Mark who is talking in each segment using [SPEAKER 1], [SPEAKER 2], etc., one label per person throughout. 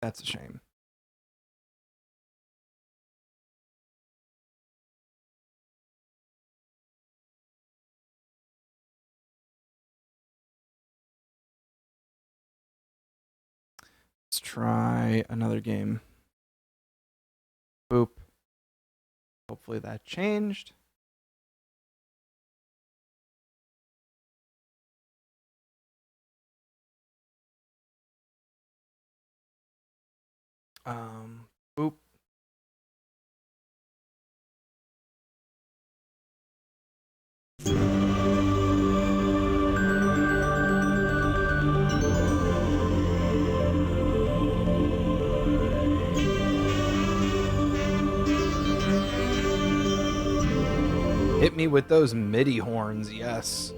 [SPEAKER 1] That's a shame. Let's try another game. Boop. Hopefully that changed. Boop. Hit me with those MIDI horns, yes.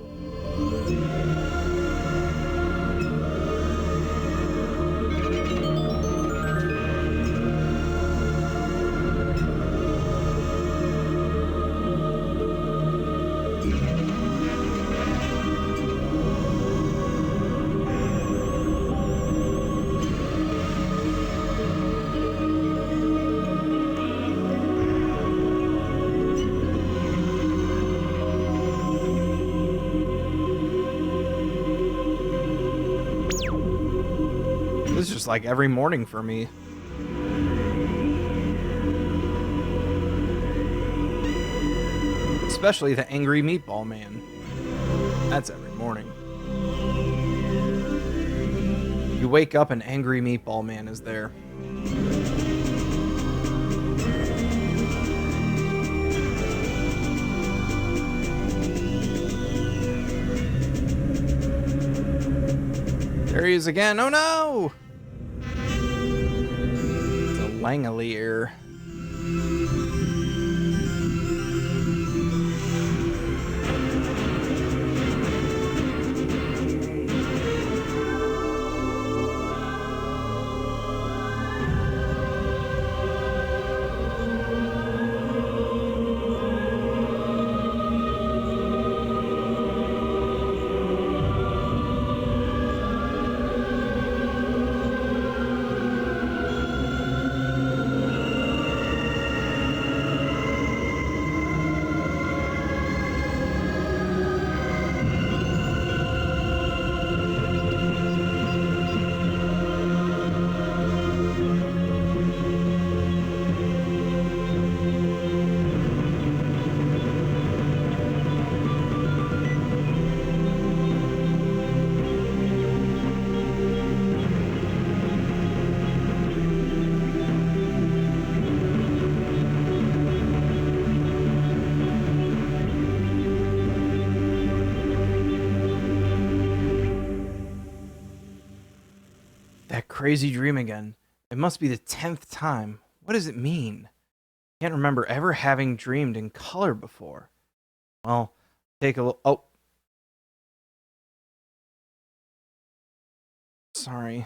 [SPEAKER 1] This is just like every morning for me. Especially the Angry Meatball Man. That's every morning. You wake up and Angry Meatball Man is there. There he is again. Oh no! It's a Langolier. That crazy dream again. It must be the 10th time. What does it mean? Can't remember ever having dreamed in color before. Well, take a look. Oh. Sorry.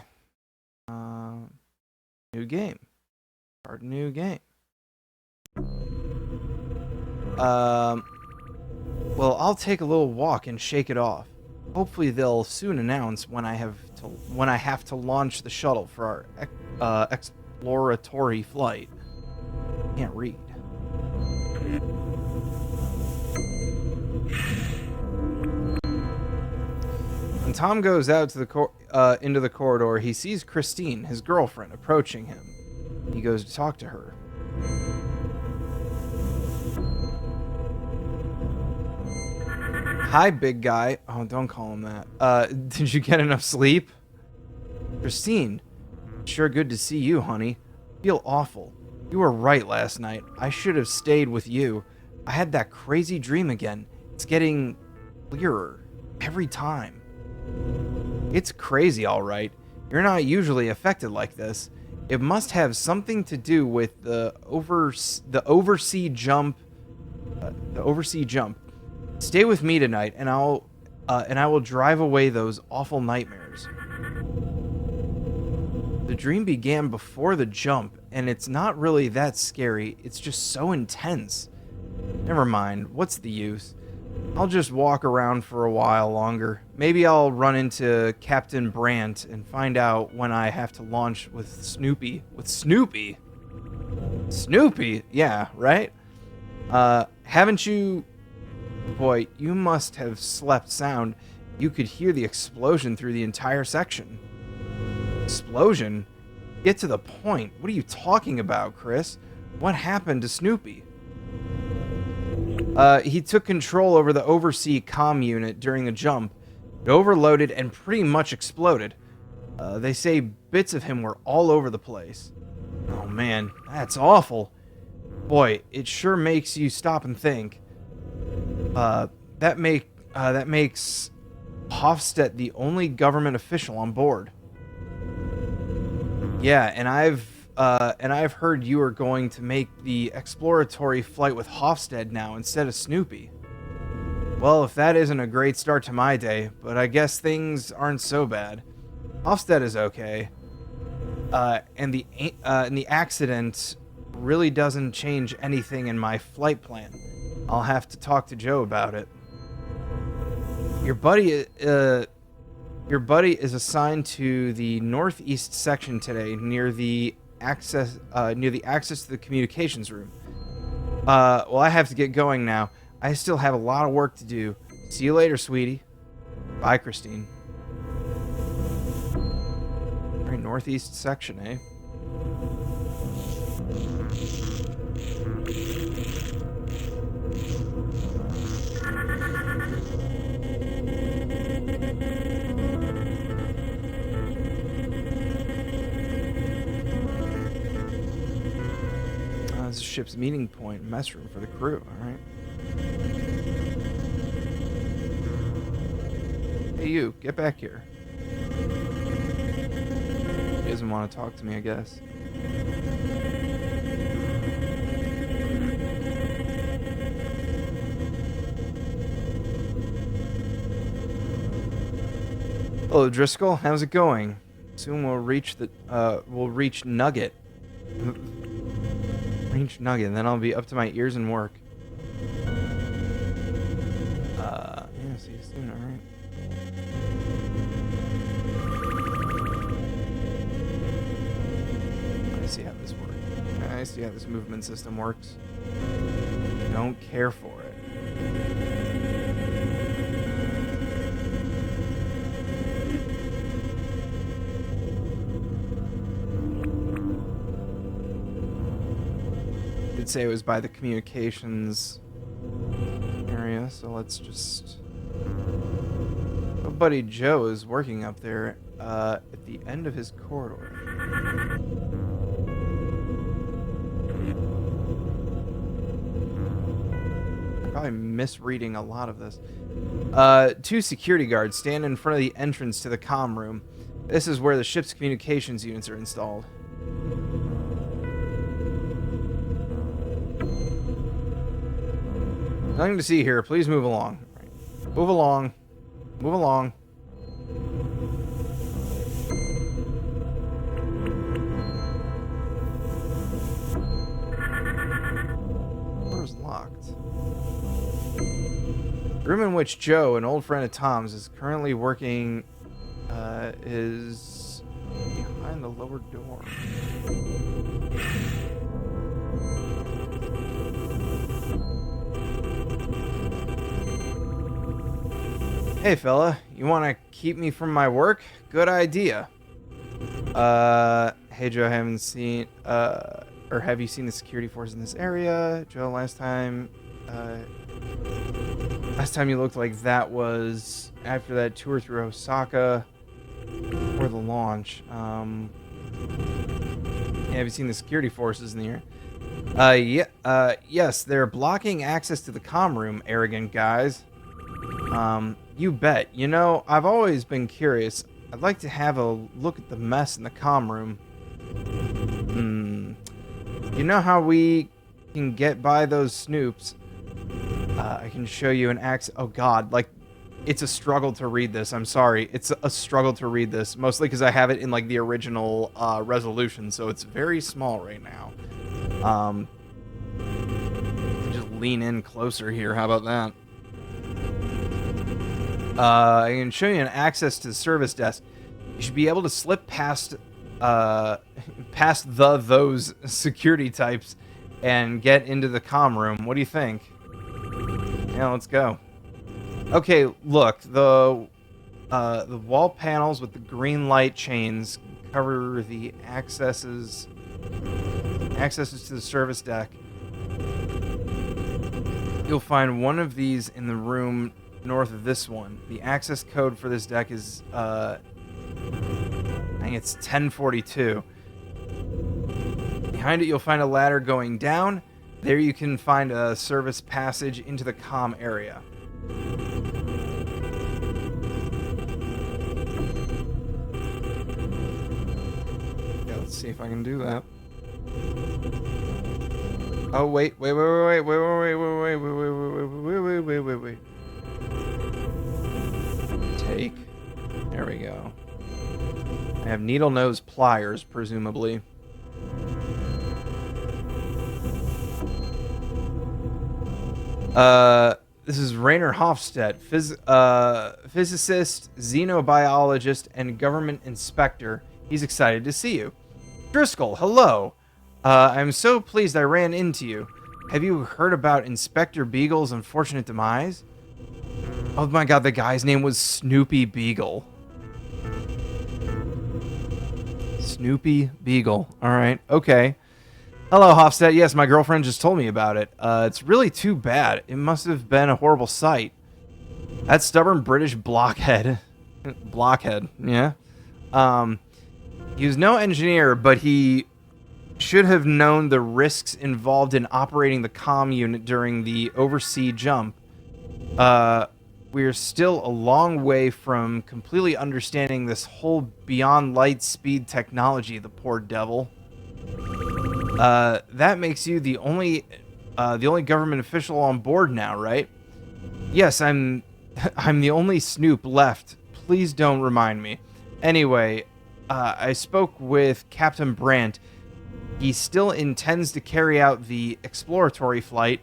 [SPEAKER 1] New game. Start a new game. Well, I'll take a little walk and shake it off. Hopefully they'll soon announce when I have to launch the shuttle for our exploratory flight. Can't read. When Tom goes out to the into the corridor, he sees Christine, his girlfriend, approaching him. He goes to talk to her. Hi, big guy. Oh, don't call him that. Did you get enough sleep? Christine, sure good to see you, honey. Feel awful. You were right last night. I should have stayed with you. I had that crazy dream again. It's getting clearer every time. It's crazy, all right. You're not usually affected like this. It must have something to do with the oversea jump. Stay with me tonight, and I will drive away those awful nightmares. The dream began before the jump, and it's not really that scary. It's just so intense. Never mind. What's the use? I'll just walk around for a while longer. Maybe I'll run into Captain Brandt and find out when I have to launch with Snoopy. With Snoopy? Snoopy? Yeah, right? Haven't you... Boy, you must have slept sound. You could hear the explosion through the entire section. Explosion? Get to the point. What are you talking about, Chris? What happened to Snoopy? He took control over the oversea comm unit during the jump. It overloaded and pretty much exploded. They say bits of him were all over the place. Oh man, that's awful. Boy, it sure makes you stop and think. That makes Hofstedt the only government official on board. Yeah, and I've heard you are going to make the exploratory flight with Hofstede now instead of Snoopy. Well, if that isn't a great start to my day, but I guess things aren't so bad. Hofstede is okay. And the accident really doesn't change anything in my flight plan. I'll have to talk to Joe about it. Your buddy is assigned to the northeast section today, near the access to the communications room. Well, I have to get going now. I still have a lot of work to do. See you later, sweetie. Bye, Christine. All right, northeast section, eh? This is the ship's meeting point, mess room for the crew, alright? Hey you, get back here. He doesn't want to talk to me, I guess. Hello, Driscoll. How's it going? Soon we'll reach Nugget. Reach Nugget, and then I'll be up to my ears in work. Yeah, see you soon, alright. I see how this works. I see how this movement system works. Don't care for it. Did say it was by the communications area, so let's just... My buddy Joe is working up there at the end of his corridor. I'm probably misreading a lot of this. 2 security guards stand in front of the entrance to the comm room. This is where the ship's communications units are installed. Nothing to see here. Please move along. Right. Move along. Move along. Door is locked. The room in which Joe, an old friend of Tom's, is currently working is behind the lower door. Hey fella, you want to keep me from my work? Good idea. Hey Joe, have you seen the security force in this area? Joe, last time you looked like that was after that tour through Osaka or the launch. Yeah, have you seen the security forces in the air? Yes, they're blocking access to the comm room, arrogant guys. You bet. You know, I've always been curious. I'd like to have a look at the mess in the comm room. You know how we can get by those snoops? I can show you an oh god, like, it's a struggle to read this. I'm sorry. It's a struggle to read this, mostly because I have it in, like, the original resolution, so it's very small right now. Just lean in closer here. How about that? I can show you an access to the service desk. You should be able to slip past those security types and get into the comm room. What do you think? Yeah, let's go. Okay, look, the wall panels with the green light chains cover the accesses to the service deck. You'll find one of these in the room north of this one. The access code for this deck is I think it's 1042. Behind it, you'll find a ladder going down. There you can find a service passage into the comm area. Yeah, let's see if I can do that. Oh, wait. Take. There we go. I have needle nose pliers, presumably. This is Rainer Hofstedt, physicist, xenobiologist, and government inspector. He's excited to see you. Driscoll, hello. I'm so pleased I ran into you. Have you heard about Inspector Beagle's unfortunate demise? Oh my god, the guy's name was Snoopy Beagle. Snoopy Beagle. Alright, okay. Hello, Hofstedt. Yes, my girlfriend just told me about it. It's really too bad. It must have been a horrible sight. That stubborn British blockhead. Blockhead, yeah. He was no engineer, but he should have known the risks involved in operating the comm unit during the overseas jump. We're still a long way from completely understanding this whole beyond light speed technology, the poor devil. That makes you the only government official on board now, right? Yes, I'm the only Snoop left. Please don't remind me. Anyway, I spoke with Captain Brandt. He still intends to carry out the exploratory flight,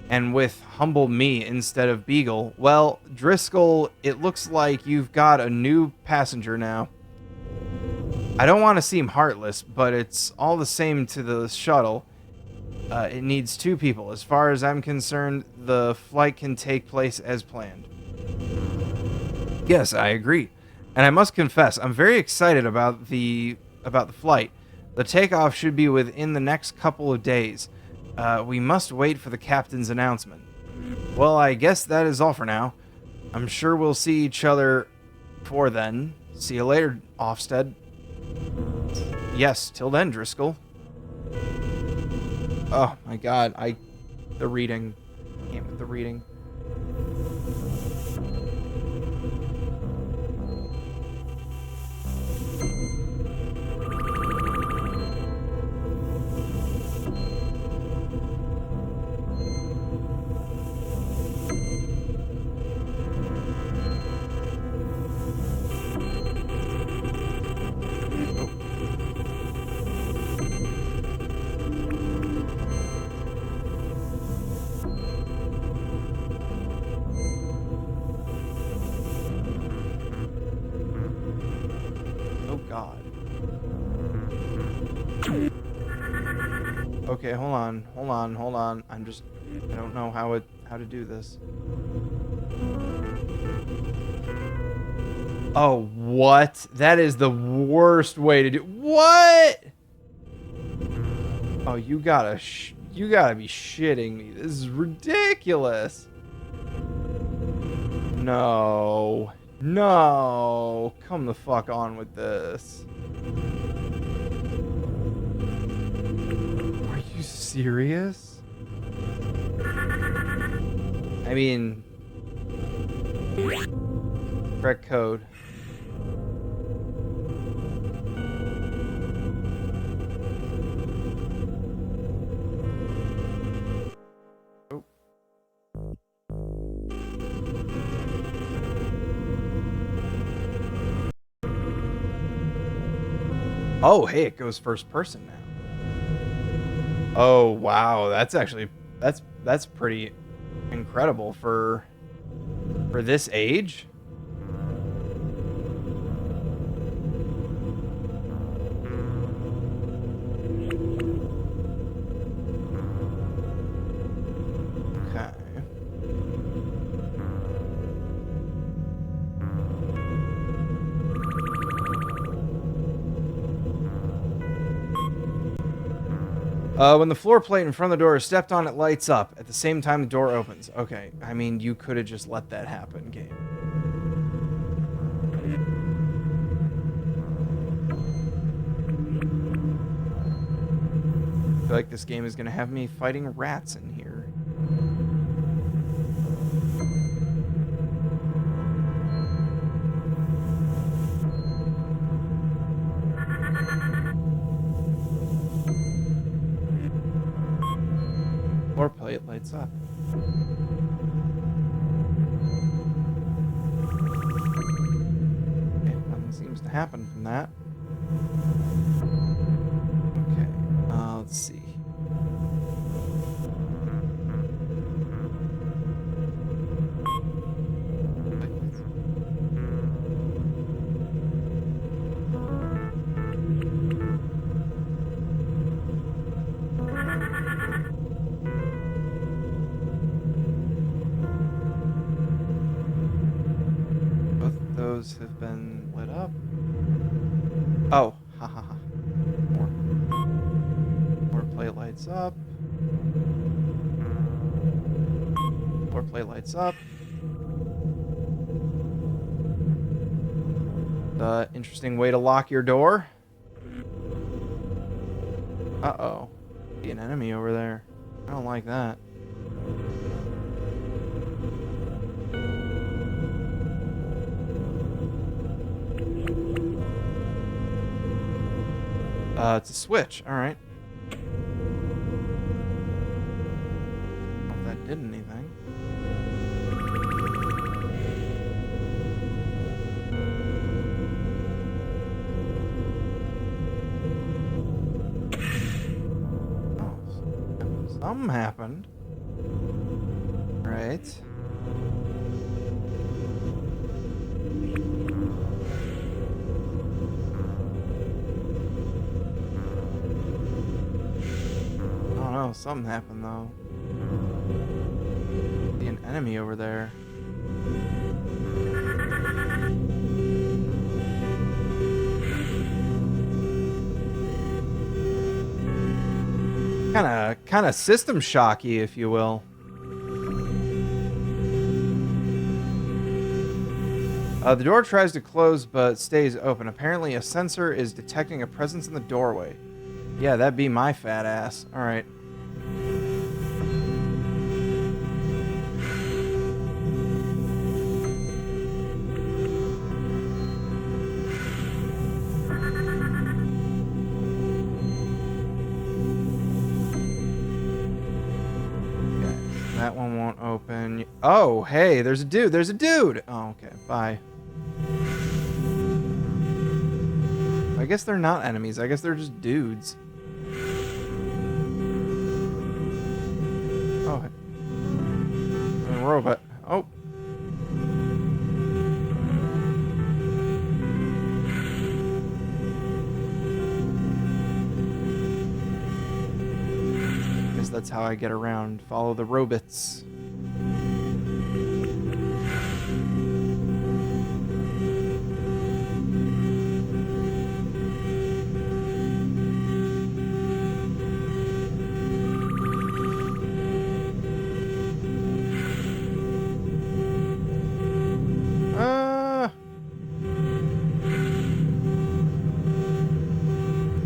[SPEAKER 1] and with humble me instead of Beagle. Well, Driscoll, it looks like you've got a new passenger now. I don't want to seem heartless, but it's all the same to the shuttle. It needs 2 people. As far as I'm concerned, the flight can take place as planned. Yes, I agree. And I must confess, I'm very excited about the flight. The takeoff should be within the next couple of days. We must wait for the captain's announcement. Well, I guess that is all for now. I'm sure we'll see each other before then. See you later, Hofstedt. Yes, till then, Driscoll. Oh my god, the reading. Can't with the reading. Okay, hold on. I don't know how to do this. Oh, what? That is the worst way to do. What? Oh, you gotta be shitting me. This is ridiculous. No. Come the fuck on with this. Serious? I mean, correct code. Oh. Oh, hey, it goes first person now. Oh, wow. That's actually that's pretty incredible for this age. When the floor plate in front of the door is stepped on, it lights up. At the same time, the door opens. Okay, I mean, you could have just let that happen, game. I feel like this game is going to have me fighting rats in here. Floor plate lights up. Okay, nothing seems to happen from that. Okay, let's see. Those have been lit up. Oh, ha ha ha. More plate lights up. More plate lights up. Interesting way to lock your door. Uh-oh. See an enemy over there. I don't like that. It's a switch. All right. I don't know if that did anything. Oh, something happened. Right. Oh, something happened though. See an enemy over there. Kind of system shocky, if you will. The door tries to close but stays open. Apparently a sensor is detecting a presence in the doorway. Yeah, that'd be my fat ass. All right. That one won't open. Oh, hey, there's a dude. There's a dude. Oh, okay. Bye. I guess they're not enemies. I guess they're just dudes. Oh. A robot. Oh. Guess that's how I get around. Follow the robots.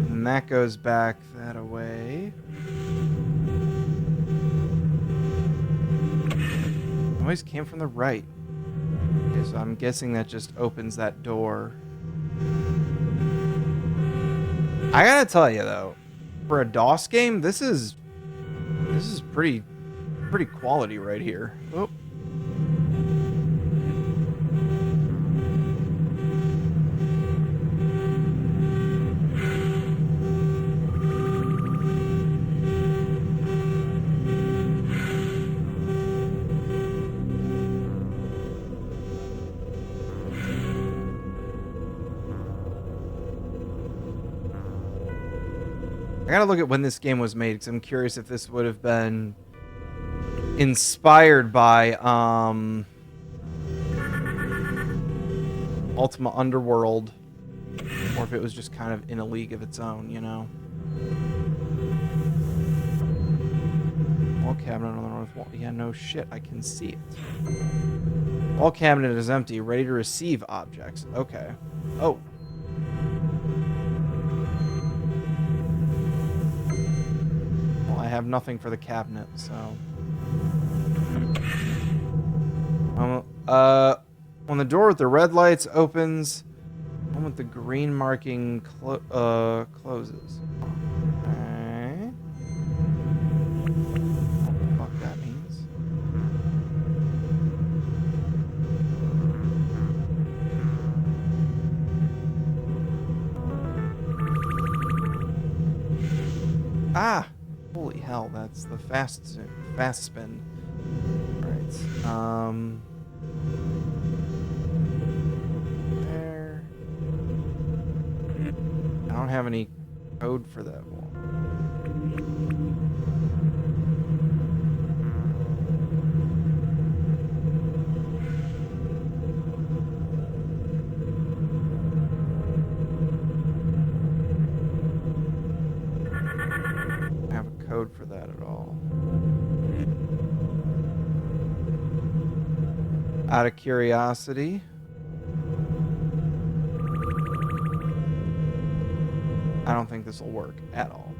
[SPEAKER 1] And that goes back that way. Noise came from the right. Okay, so I'm guessing that just opens that door. I gotta tell you though, for a DOS game, this is pretty quality right here. Oh. I gotta look at when this game was made because I'm curious if this would have been inspired by Ultima Underworld, or if it was just kind of in a league of its own, you know. Wall cabinet on the north wall. Yeah, no shit. I can see it. Wall cabinet is empty, ready to receive objects. Okay. Oh. Well, I have nothing for the cabinet, so. When the door with the red lights opens, one with the green marking closes. Okay. What the fuck that means? Ah! Holy hell, that's the fast spin. Alright. There. I don't have any code for that wall. I don't have a code for that at all. Out of curiosity. I don't think this will work at all.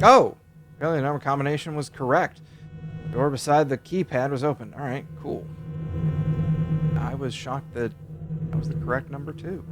[SPEAKER 1] Oh! Really, the number combination was correct. The door beside the keypad was open. Alright, cool. I was shocked that that was the correct number too.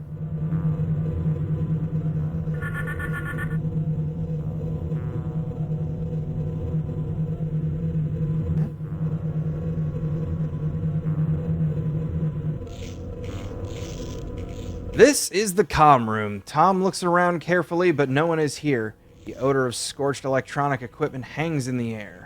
[SPEAKER 1] This is the comm room. Tom looks around carefully, but no one is here. The odor of scorched electronic equipment hangs in the air.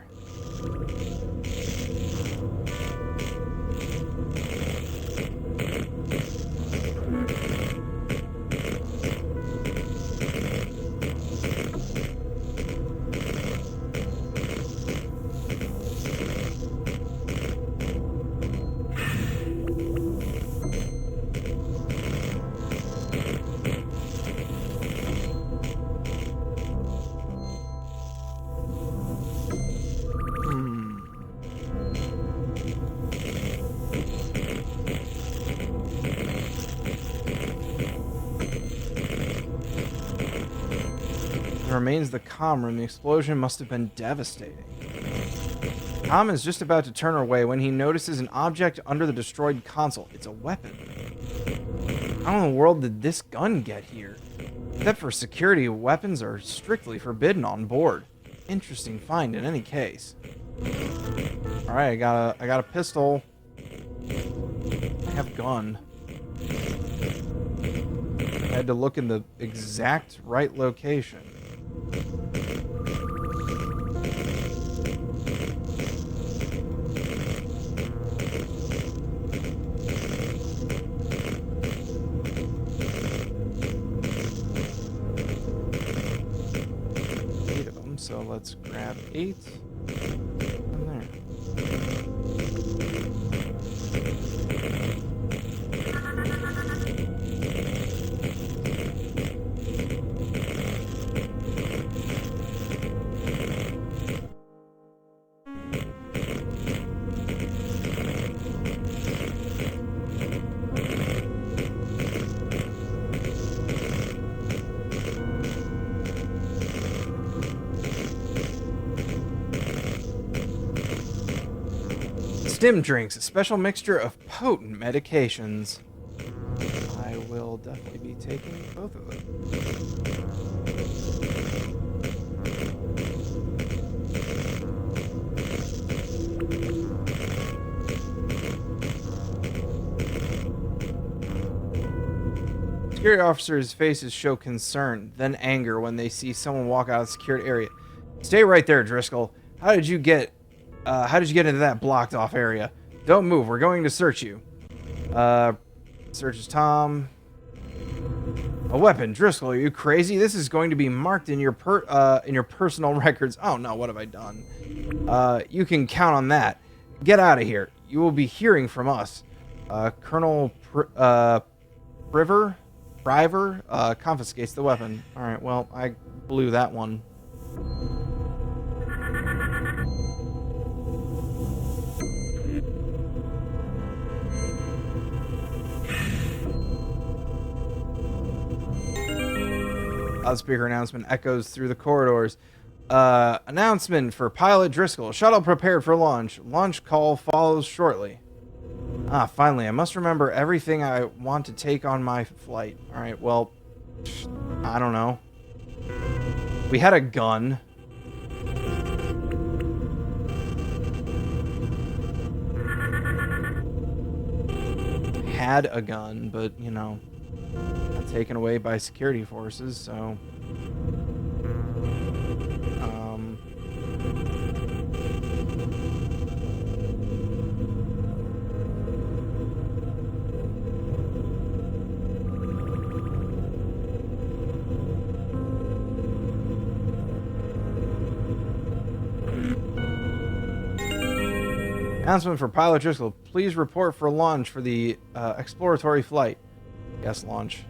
[SPEAKER 1] Remains of the comm room. The explosion must have been devastating. Tom is just about to turn away when he notices an object under the destroyed console. It's a weapon. How in the world did this gun get here? Except for security, weapons are strictly forbidden on board. Interesting find in any case. Alright, I got a pistol. I have gun. I had to look in the exact right location. So let's grab 8. And there. Stim drinks, a special mixture of potent medications. I will definitely be taking both of them. Security officers' faces show concern, then anger when they see someone walk out of the secured area. Stay right there, Driscoll. How did you get into that blocked off area? Don't move. We're going to search you. Searches Tom. A weapon. Driscoll, are you crazy? This is going to be marked in your personal records. Oh no, what have I done? You can count on that. Get out of here. You will be hearing from us. Colonel Priver? Driver confiscates the weapon. Alright, well, I blew that one. Loudspeaker announcement echoes through the corridors. Announcement for Pilot Driscoll. Shuttle prepared for launch. Launch call follows shortly. Ah, finally. I must remember everything I want to take on my flight. Alright, well, I don't know. We had a gun. Had a gun, but, you know, got taken away by security forces, so... Announcement for Pilot Driscoll. Please report for launch for the exploratory flight. Yes, launch.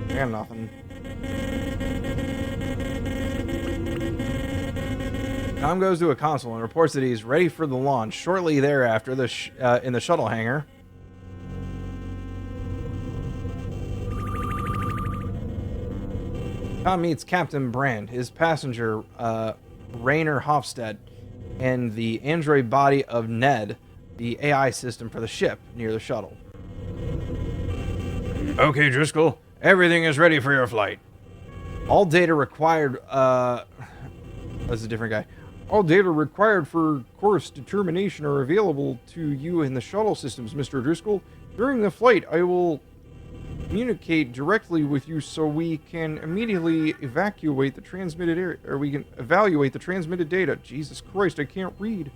[SPEAKER 1] I got nothing. Tom goes to a console and reports that he's ready for the launch. Shortly thereafter, in the shuttle hangar, Tom meets Captain Brand, his passenger, Rainer Hofstad, and the android body of Ned, the AI system for the ship, near the shuttle. Okay, Driscoll, everything is ready for your flight. All data required, that's a different guy. All data required for course determination are available to you in the shuttle systems, Mr. Driscoll. During the flight, I will communicate directly with you so we can immediately evacuate the transmitted area, or we can evaluate the transmitted data. Jesus Christ, I can't read.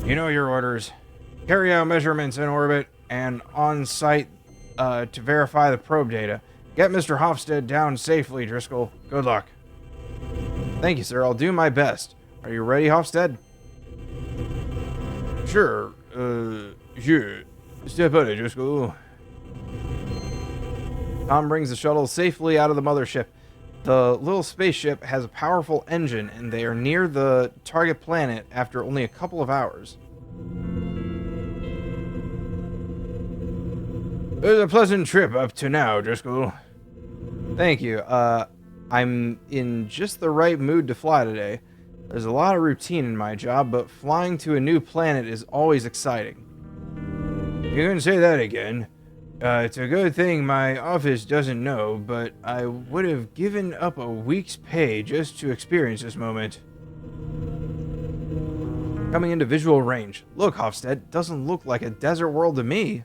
[SPEAKER 1] You know your orders. Carry out measurements in orbit and on site to verify the probe data. Get Mr. Hofstad down safely, Driscoll. Good luck. Thank you, sir. I'll do my best. Are you ready, Hofstad? Sure. Sure. Step out, Driscoll. Tom brings the shuttle safely out of the mothership. The little spaceship has a powerful engine, and they are near the target planet after only a couple of hours. It was a pleasant trip up to now, Driscoll. Thank you. I'm in just the right mood to fly today. There's a lot of routine in my job, but flying to a new planet is always exciting. You can say that again. It's a good thing my office doesn't know, but I would have given up a week's pay just to experience this moment. Coming into visual range. Look, Hofstad, doesn't look like a desert world to me.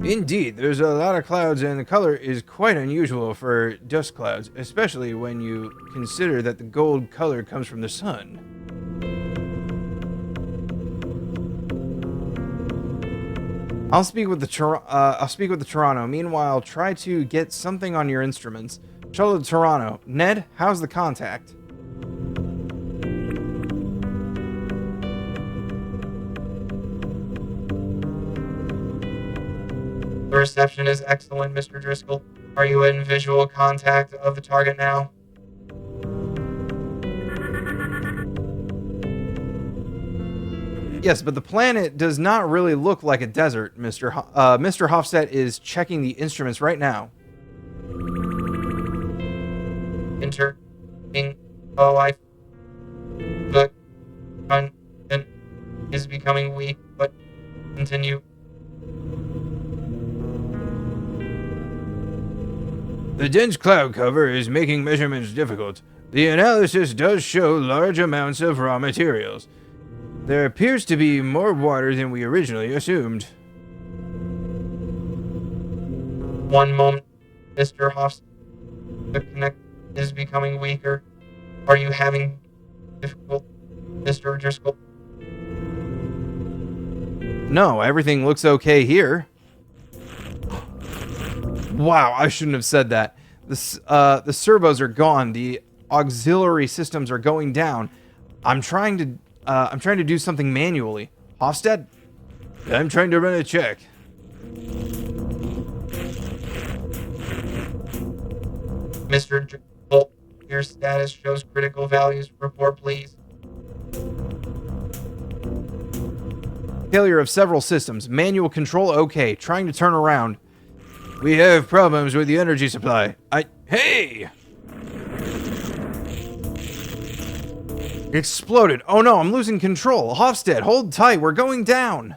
[SPEAKER 1] Indeed, there's a lot of clouds and the color is quite unusual for dust clouds, especially when you consider that the gold color comes from the sun. I'll speak with the Toronto. Meanwhile, try to get something on your instruments. Shuttle to Toronto. Ned, how's the contact?
[SPEAKER 2] The reception is excellent, Mr. Driscoll. Are you in visual contact of the target now?
[SPEAKER 1] Yes, but the planet does not really look like a desert, Mr. Mr. Hofstad is checking the instruments right now.
[SPEAKER 2] The content is becoming weak, but continue.
[SPEAKER 1] The dense cloud cover is making measurements difficult. The analysis does show large amounts of raw materials. There appears to be more water than we originally assumed.
[SPEAKER 2] One moment, Mr. Hoffs. The connect is becoming weaker. Are you having difficulty, Mr. Driscoll?
[SPEAKER 1] No, everything looks okay here. Wow, I shouldn't have said that. The servos are gone. The auxiliary systems are going down. I'm trying to I'm trying to do something manually. Hofstad? I'm trying to run a check.
[SPEAKER 2] Mr. Bolt, your status shows critical values. Report, please.
[SPEAKER 1] Failure of several systems. Manual control okay. Trying to turn around. We have problems with the energy supply. Hey! Exploded. Oh no, I'm losing control. Hofstad, hold tight. We're going down.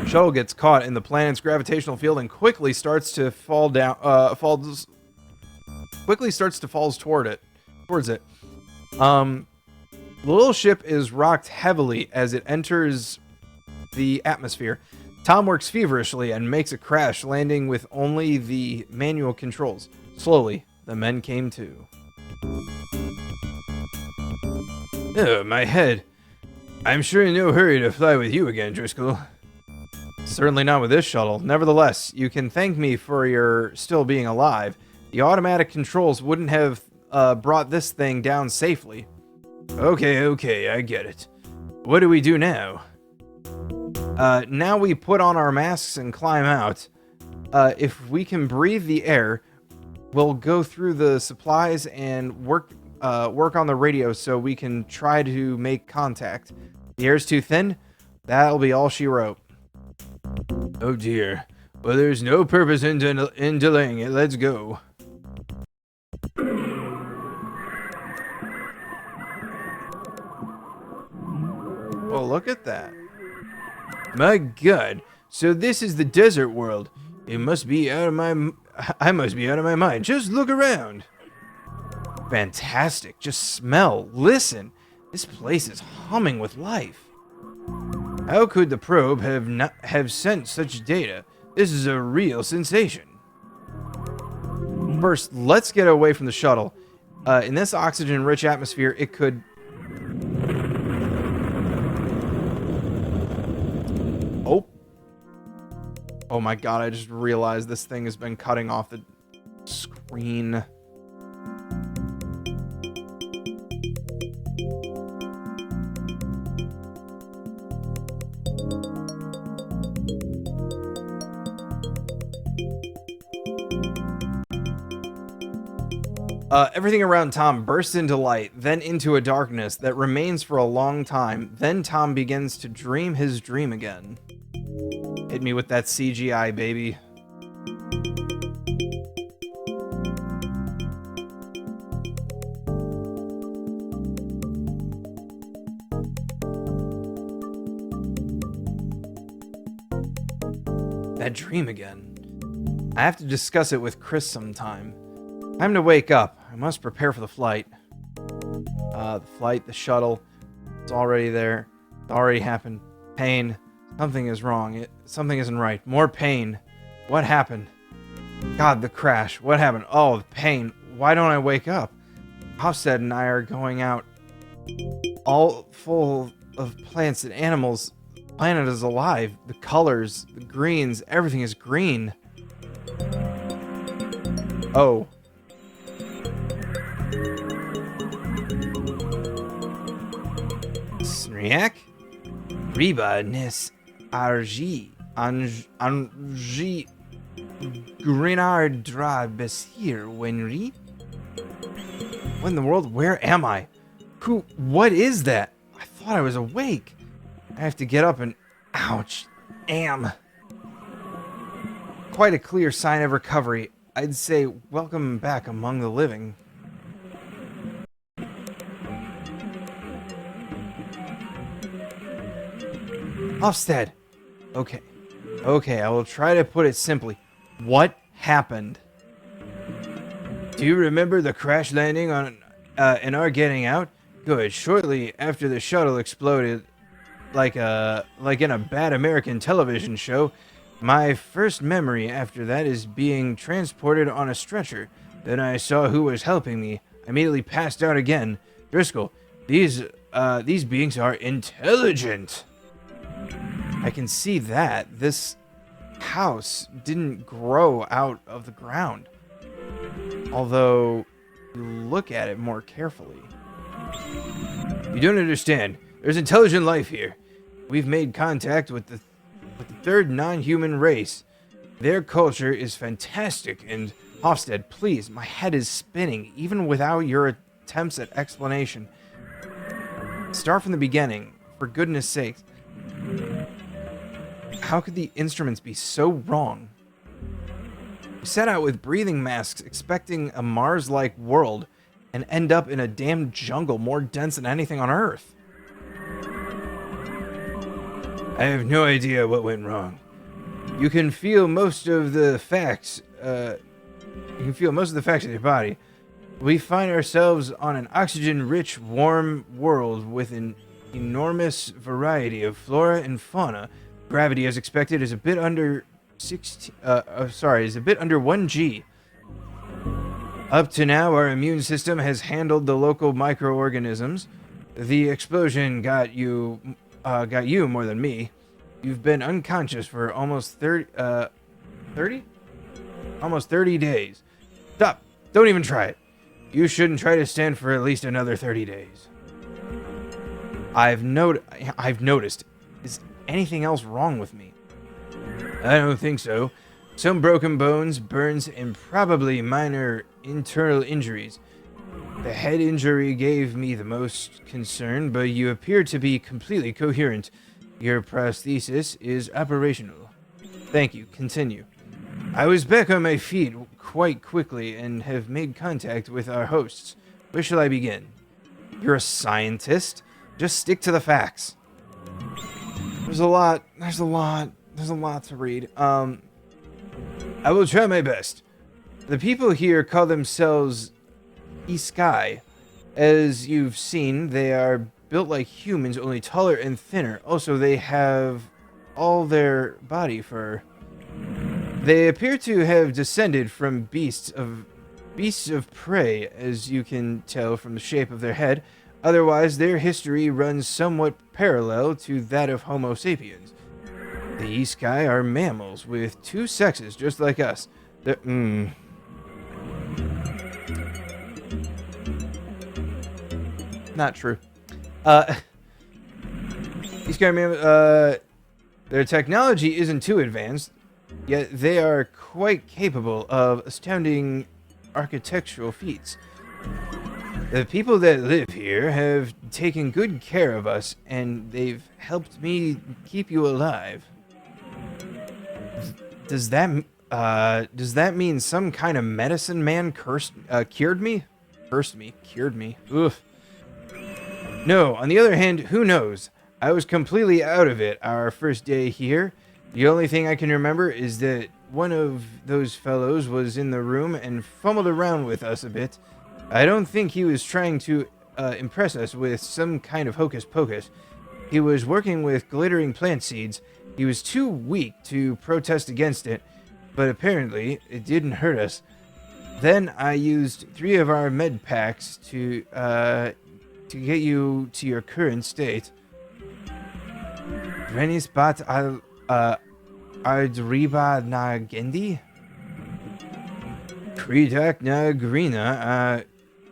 [SPEAKER 1] Shuttle gets caught in the planet's gravitational field and quickly starts to fall down. Quickly starts to fall towards it. The little ship is rocked heavily as it enters the atmosphere. Tom works feverishly and makes a crash, landing with only the manual controls. Slowly, the men came to. Oh, my head. I'm sure in no hurry to fly with you again, Driscoll. Certainly not with this shuttle. Nevertheless, you can thank me for your still being alive. The automatic controls wouldn't have brought this thing down safely. Okay, I get it. What do we do now? Now we put on our masks and climb out. If we can breathe the air, we'll go through the supplies and work on the radio so we can try to make contact. The air's too thin? That'll be all she wrote. Oh dear. Well, there's no purpose in delaying it. Let's go. Well, look at that. My God. So this is the desert world. I must be out of my mind. Just look around. Fantastic. Just smell. Listen. This place is humming with life. How could the probe have sent such data? This is a real sensation. First, let's get away from the shuttle. In this oxygen-rich atmosphere, it could... Oh my God, I just realized this thing has been cutting off the screen. Everything around Tom bursts into light, then into a darkness that remains for a long time. Then Tom begins to dream his dream again. Hit me with that CGI, baby. That dream again. I have to discuss it with Chris sometime. Time to wake up. I must prepare for the flight. The shuttle. It's already there. It's already happened. Pain. Something is wrong. Something isn't right. More pain. What happened? God, the crash. What happened? Oh, the pain. Why don't I wake up? Hofstad and I are going out. All full of plants and animals. The planet is alive. The colors, the greens, everything is green. Oh. Sniak? Reba Nis Arji Anji Grenard Besir Wenri? What in the world? Where am I? What is that? I thought I was awake. I have to get up and... Ouch. Quite a clear sign of recovery. I'd say welcome back among the living. Hofstad. Okay, I will try to put it simply. What happened? Do you remember the crash landing on and our getting out? Good. Shortly after the shuttle exploded, like in a bad American television show, my first memory after that is being transported on a stretcher. Then I saw who was helping me. I immediately passed out again. Driscoll, these beings are intelligent. I can see that. This house didn't grow out of the ground. Although, you look at it more carefully. You don't understand. There's intelligent life here. We've made contact with the third non-human race. Their culture is fantastic, and Hofstad, please, my head is spinning, even without your attempts at explanation. Start from the beginning, for goodness sake. How could the instruments be so wrong? We set out with breathing masks, expecting a Mars-like world, and end up in a damn jungle more dense than anything on Earth. I have no idea what went wrong. You can feel most of the facts. You can feel most of the facts in your body. We find ourselves on an oxygen-rich, warm world with an enormous variety of flora and fauna. Gravity, as expected, is a bit under 1G. Up to now, our immune system has handled the local microorganisms. The explosion got you more than me. You've been unconscious for almost 30 days. Stop! Don't even try it. You shouldn't try to stand for at least another 30 days. I've noticed. Is anything else wrong with me? I don't think so. Some broken bones, burns, and probably minor internal injuries. The head injury gave me the most concern, but you appear to be completely coherent. Your prosthesis is operational. Thank you. Continue. I was back on my feet quite quickly and have made contact with our hosts. Where shall I begin? You're a scientist? Just stick to the facts. There's a lot to read. I will try my best. The people here call themselves Iskai. As you've seen, they are built like humans, only taller and thinner. Also, they have all their body fur. They appear to have descended from beasts of prey, as you can tell from the shape of their head. Otherwise, their history runs somewhat parallel to that of Homo sapiens. The Iskai are mammals with two sexes, just like us. Not true. Iskai mammals, their technology isn't too advanced, yet they are quite capable of astounding architectural feats. The people that live here have taken good care of us, and they've helped me keep you alive. Does that mean some kind of medicine man cured me? Cured me. Oof. No, on the other hand, who knows? I was completely out of it our first day here. The only thing I can remember is that one of those fellows was in the room and fumbled around with us a bit. I don't think he was trying to impress us with some kind of hocus pocus. He was working with glittering plant seeds. He was too weak to protest against it, but apparently it didn't hurt us. Then I used 3 of our med packs to get you to your current state. Renisbat Ardriba na Gendi? Kridak na Grina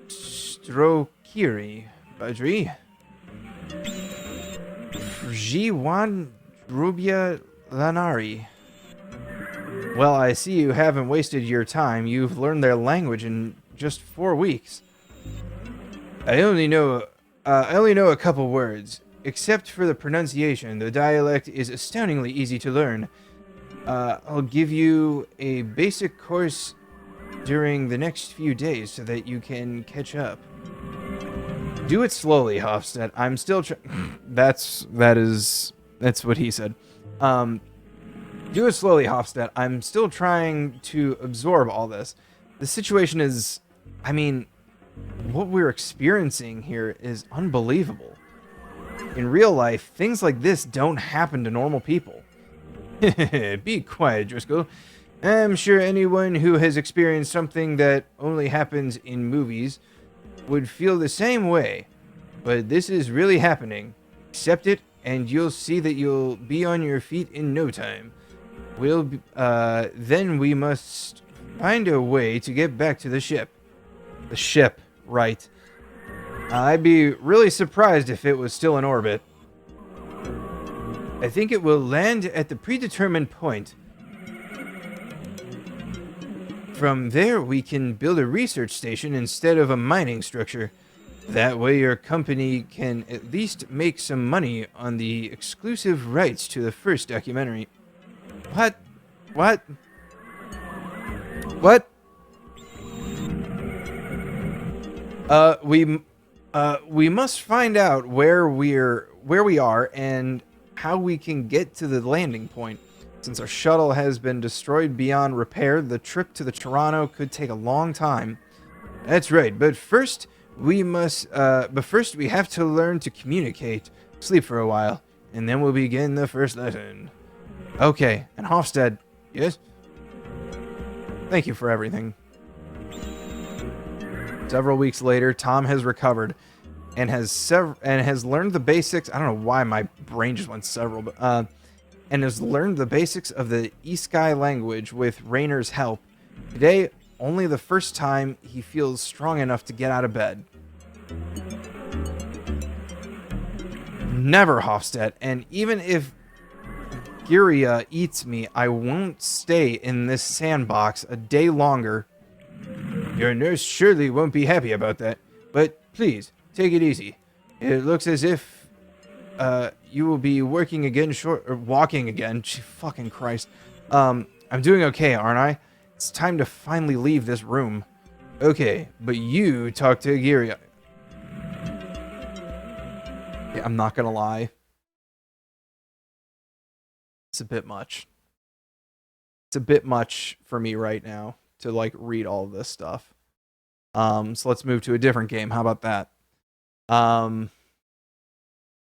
[SPEAKER 1] Strokiri Badri? Jiwan Rubia Lanari. Well, I see you haven't wasted your time. You've learned their language in just 4 weeks. I only know a couple words. Except for the pronunciation, the dialect is astoundingly easy to learn. I'll give you a basic course during the next few days so that you can catch up. Do it slowly, Hofstad. I'm still That's what he said. Do it slowly, Hofstad. I'm still trying to absorb all this. The situation is, what we're experiencing here is unbelievable. In real life, things like this don't happen to normal people. Be quiet, Driscoll. I'm sure anyone who has experienced something that only happens in movies would feel the same way. But this is really happening. Accept it, and you'll see that you'll be on your feet in no time. Then we must find a way to get back to the ship. The ship, right. I'd be really surprised if it was still in orbit. I think it will land at the predetermined point. From there, we can build a research station instead of a mining structure. That way your company can at least make some money on the exclusive rights to the first documentary. What? What? What? We must find out where we are and how we can get to the landing point. Since our shuttle has been destroyed beyond repair, the trip to the Toronto could take a long time. That's right, but first we have to learn to communicate, sleep for a while, and then we'll begin the first lesson. Okay, and Hofstad, yes? Thank you for everything. Several weeks later, Tom has recovered and has learned the basics. I don't know why my brain just went several, but and has learned the basics of the Iskai language with Rayner's help. Today, only the first time he feels strong enough to get out of bed. Never, Hofstad, and even if Giria eats me, I won't stay in this sandbox a day longer. Your nurse surely won't be happy about that, but please, take it easy. It looks as if you will be walking again. Fucking Christ. I'm doing okay, aren't I? It's time to finally leave this room. Okay, but you talk to Giria. Yeah, I'm not gonna lie. It's a bit much. It's a bit much for me right now to like read all of this stuff. So let's move to a different game. How about that?